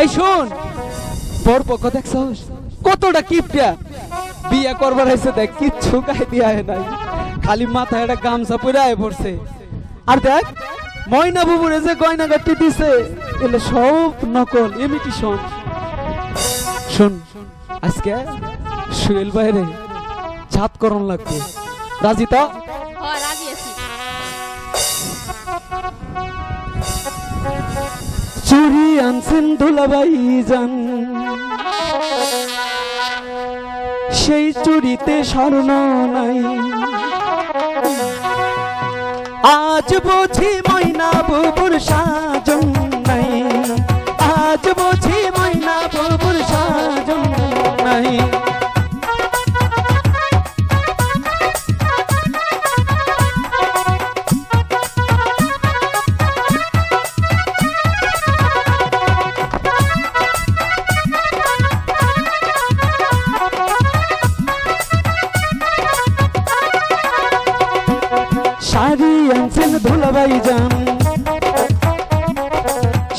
এই শুন, বর পক্ষ দেখছস কতটা কিপটা, বিয়া করবার আইছে দেখ কিচ্ছু গায়ে দিয়া নাই, খালি মাথায় একটা গামছা পরে আয় পড়ছে। আর দেখ ময়না বুবুরে যে গয়না গাটি দিছে এলে সব নকল, ইমিটেশন। শুন, আজকে সুয়েল বাইরে ছাদ করণ লাগবে, রাজি তো? রাজি আছি। চুরি আনছেন দুলাভাই জান, সেই চুরিতে স্বর্ণ নাই, আজ বুঝি ময়না বুবুর সাজন নাই, আজ বুঝি ময়না বুবুর সাজন নাই। শাড়ি আনছেন দুলাভাই জান,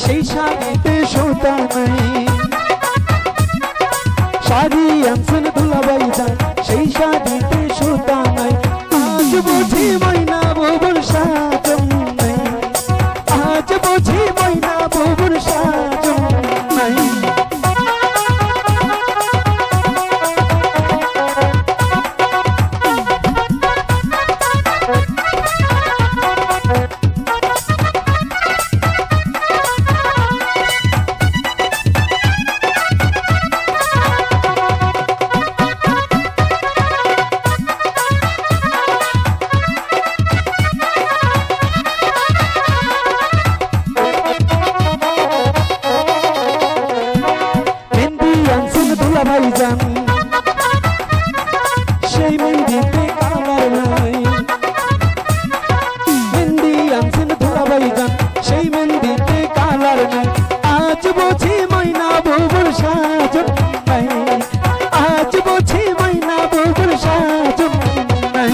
সেই শাড়িতে সুতা নাই, শাড়ি আনছেন দুলাভাই জান, সেই শাড়িতে সুতা নাই, আজ বুঝি ময়না বুবুর সাজন নাই, আজ বুঝি ময়না বুবুর সাজন নাই। দুলাভাই জান, সেই মেহেন্দিতে কালার নাই, মেহেন্দি আনছেন দুলাভাই জান, সেই মেহেন্দিতে কালার নাই, আজ বুঝি ময়না বুবুর সাজন নাই, আজ বুঝি ময়না বুবুর সাজন নাই।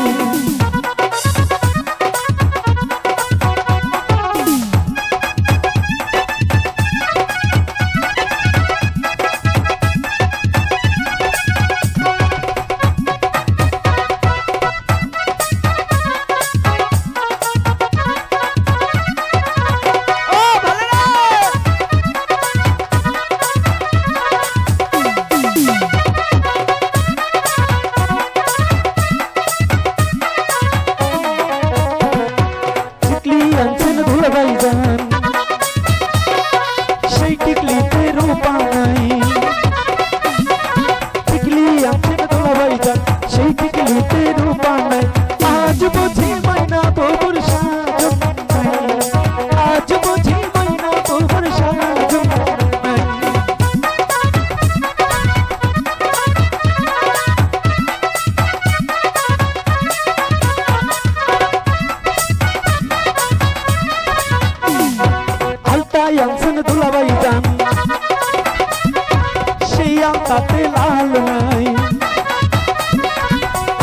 দুলাভাই জান, সেই টিকলিতে রূপা নাই, টিকলি আনছেন দুলাভাই জান, সেই টিকলিতে রূপা নাই, আজ বুঝি ময়না বুবুর সাজন নাই, আজ বুঝি ময়না বুবুর সাজন নাই। আলতায় আনছেন দুলাভাই জান, সেই আলতাতে লাল নাই,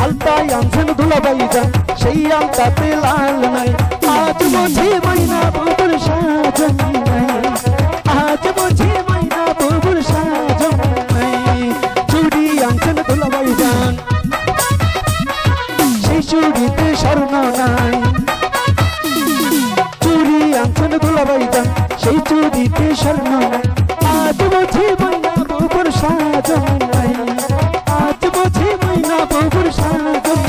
আলতায় আনছেন দুলাভাই জান, সেই আলতাতে লাল নাই, আজ বুঝি ময়না বুবুর সাজন নাই, আজ বুঝি ময়না বুবুর সাজন নাই। চুড়ি আনছেন দুলাভাই জান, সেই চুড়িতে স্বর্ণ নাই, চুড়ি আনছেন দুলাভাই জান, সেই চুড়িতে স্বর্ণ নাই, আজ বুঝি ময়না বুবুর সাজন নাই, আজ বুঝি ময়না বুবুর সাজন